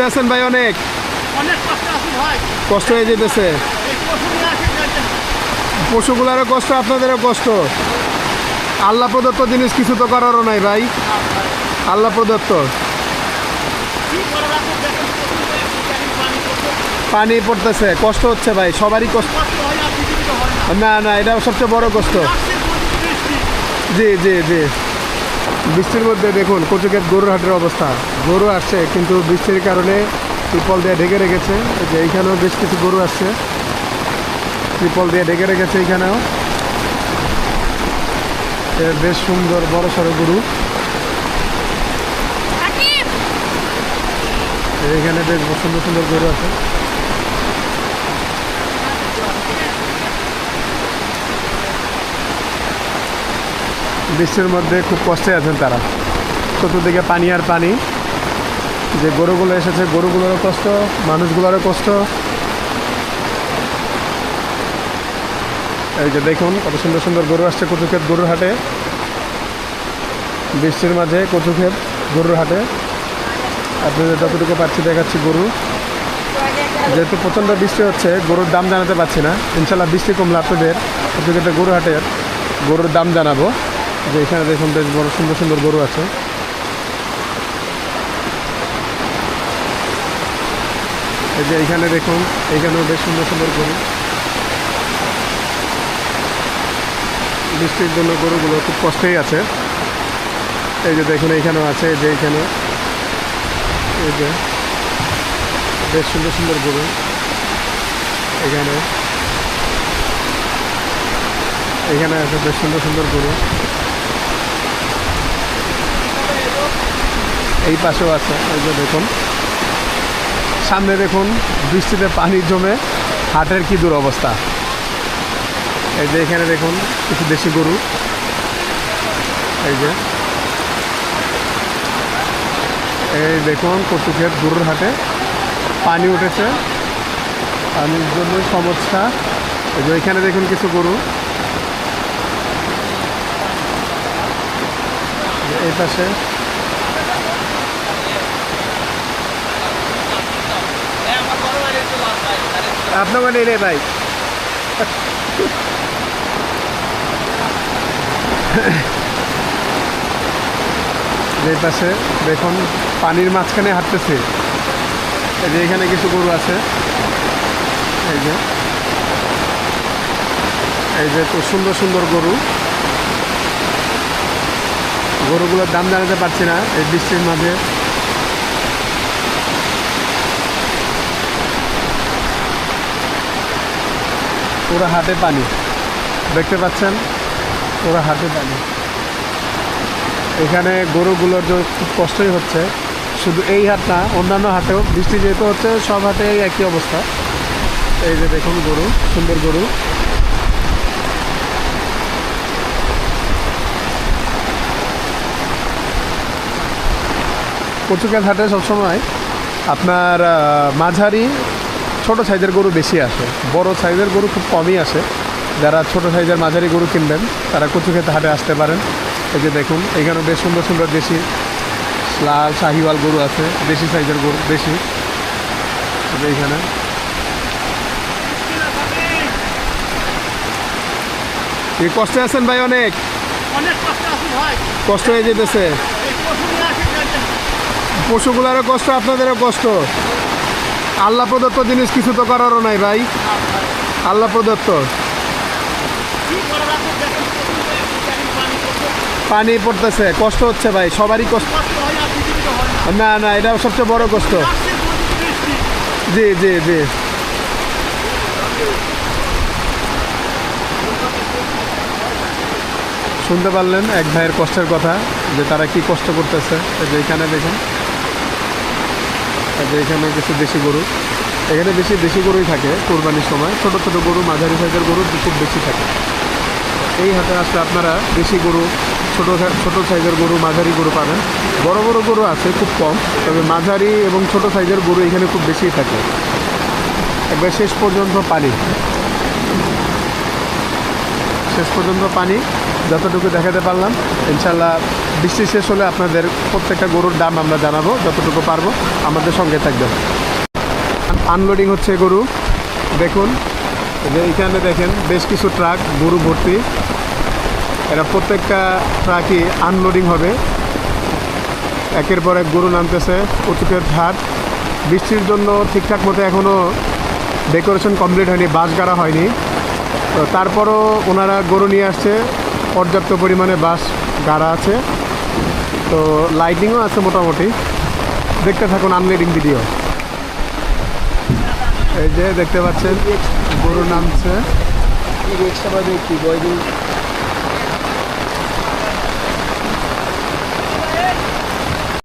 আছেন ভাই? অনেক কষ্ট হয়ে যেতেছে, পশুগুলারও কষ্ট, আপনাদেরও কষ্ট। আল্লাহ প্রদত্ত জিনিস কিছু তো করারও নাই ভাই, আল্লাহ প্রদত্ত। পানি পড়তেছে, কষ্ট হচ্ছে ভাই, সবারই কষ্ট। না না, এটা সবচেয়ে বড় কষ্ট। জি জি জি। বৃষ্টির মধ্যে দেখুন কচুক্ষেত গরুর হাটের অবস্থা। গরু আসছে কিন্তু বৃষ্টির কারণে ত্রিপল দিয়ে ঢেকে রেখেছে। যে এইখানেও বেশ কিছু গরু আসছে, ত্রিপল দিয়ে ঢেকে রেখেছে এইখানেও। বেশ সুন্দর বড় সড়ো গরু। এখানে বেশ সুন্দর সুন্দর গরু আছে। বৃষ্টির মধ্যে খুব কষ্টে আছেন তারা, চতুর্দিকে পানি আর পানি। যে গরুগুলো এসেছে গরুগুলোরও কষ্ট, মানুষগুলোরও কষ্ট। এই যে দেখুন কত সুন্দর সুন্দর গরু আসছে কচুক্ষেত গরুর হাটে। বৃষ্টির মাঝে কচুক্ষেত গরুর হাটে আপনাদের যতটুকু পাচ্ছি দেখাচ্ছি গরু। যেহেতু প্রচণ্ড বৃষ্টি হচ্ছে গরুর দাম জানাতে পারছি না, ইনশাল্লাহ বৃষ্টি কমলে আপনাদের কচুক্ষেতের গরু হাটের গরুর দাম জানাবো। যে এখানে দেখুন বেশ বড় সুন্দর সুন্দর গরু আছে। এই যে এইখানে দেখুন, এইখানেও বেশ সুন্দর সুন্দর গরু। বৃষ্টির জন্য গরুগুলো খুব কষ্টেই আছে। এই যে দেখুন এইখানেও আছে, এই যে এইখানে এই যে বেশ সুন্দর সুন্দর গরু। এখানে এখানে আছে বেশ সুন্দর সুন্দর গরু। এই পাশেও আছে, এই যে দেখুন সামনে দেখুন বৃষ্টিতে পানি জমে হাটের কি দুরবস্থা। এই যে এখানে দেখুন কিছু দেশি গরু। এই যে এই দেখুন কচুক্ষেত গরুর হাটে পানি উঠেছে, পানির জন্য সমস্যা। এই যে এখানে দেখুন কিছু গরু। এই পাশে আপনার মানে রে ভাই। যে পাশে দেখুন পানির মাঝখানে হাঁটতেছে। এই যে এখানে কিছু গরু আছে। এই যে খুব সুন্দর সুন্দর গরু। গরুগুলোর দাম জানাতে পারছি না এই বৃষ্টির মাঝে। পুরো হাটে পানি দেখতে পাচ্ছেন, পুরো হাটে পানি। এখানে গরুগুলোর যে খুব কষ্টই হচ্ছে, শুধু এই হাট না অন্যান্য হাটেও বৃষ্টি যেহেতু হচ্ছে সব হাটে একই অবস্থা। এই যে দেখুন গরু, সুন্দর গরু। কচুক্ষেত হাটে সবসময় আপনার মাঝারি ছোট সাইজের গরু বেশি আসে, বড় সাইজের গরু খুব কমই আসে। যারা ছোট সাইজের মাঝারি গরু কিনবেন তারা কচুক্ষেত হাটে আসতে পারেন। এই যে দেখুন এখানে বেশ সুন্দর সুন্দর দেশি লাল শাহিওয়াল গরু আছে, দেশি সাইজের গরু বেশি। এইখানে এই কষ্টে আছেন ভাই? অনেক কষ্ট হয়ে যেতেছে, পশুগুলারও কষ্ট, আপনাদেরও কষ্ট। আল্লাহ প্রদত্ত জিনিস কিছু তো করারও নাই ভাই, আল্লাহ প্রদত্ত। পানি পড়তেছে, কষ্ট হচ্ছে ভাই, সবারই কষ্ট। না না, এটা সবচেয়ে বড় কষ্ট। জি জি জি। শুনতে পারলেন এক ভাইয়ের কষ্টের কথা, যে তারা কি কষ্ট করতেছে। যে এখানে দেখুন, যে এখানে কিছু দেশি গরু। এখানে বেশি দেশি গরুই থাকে কোরবানির সময়, ছোট ছোট গরু মাঝারি সাইজের গরু খুব বেশি থাকে। এই হাটে আসলে আপনারা দেশি গরু, ছোট সাইজের গরু, মাঝারি গরু পাবেন। বড় বড় গরু আছে খুব কম, তবে মাঝারি এবং ছোট সাইজের গরু এখানে খুব বেশি থাকে। একবার শেষ পর্যন্ত পানি, শেষ পর্যন্ত পানি। যতটুকু দেখাতে পারলাম। ইনশাল্লাহ বৃষ্টি শেষ হলে আপনাদের প্রত্যেকটা গরুর দাম আমরা জানাবো, যতটুকু পারবো আমাদের সঙ্গে থাকবেন। আনলোডিং হচ্ছে গরু, দেখুন যে এইখানে দেখেন বেশ কিছু ট্রাক গরু ভর্তি। এরা প্রত্যেকটা ট্রাকই আনলোডিং হবে, একের পর এক গরু নামতেছে। কচুকের ঘাট বৃষ্টির জন্য ঠিকঠাক মতো এখনও ডেকোরেশন কমপ্লিট হয়নি, বাঁশ গাড়া হয়নি, তো তারপরও ওনারা গরু নিয়ে আসছে, পর্যাপ্ত পরিমাণে বাঁশ গাড়া আছে, তো লাইটিংও আছে মোটামুটি। দেখতে থাকুন আনলোডিং ভিডিও। এই যে দেখতে পাচ্ছেন গরু নামছে।